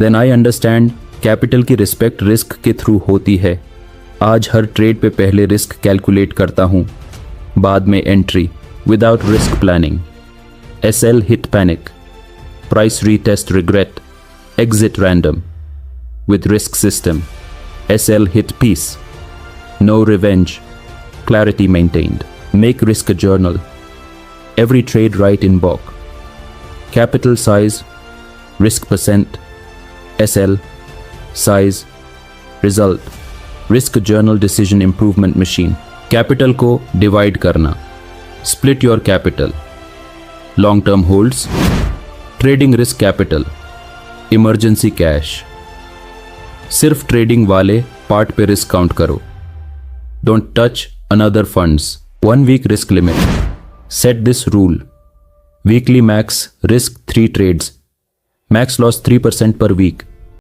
Then I understand capital की respect risk के through होती है। आज हर ट्रेड पे पहले रिस्क कैलकुलेट करता हूँ, बाद में entry without risk planning. SL hit panic, price retest regret, exit random. With risk system SL hit peace, no revenge, clarity maintained. Make risk a journal. Every trade write in BOK. Capital size, risk percent, SL, size, result. Risk journal decision improvement machine. Capital को divide करना. Split your capital. Long term holds. Trading risk capital. Emergency cash. सिर्फ trading वाले part पे risk count करो. Don't touch another funds. 1 week risk limit. Set this rule. Weekly max risk 3 trades. Max loss 3% per week.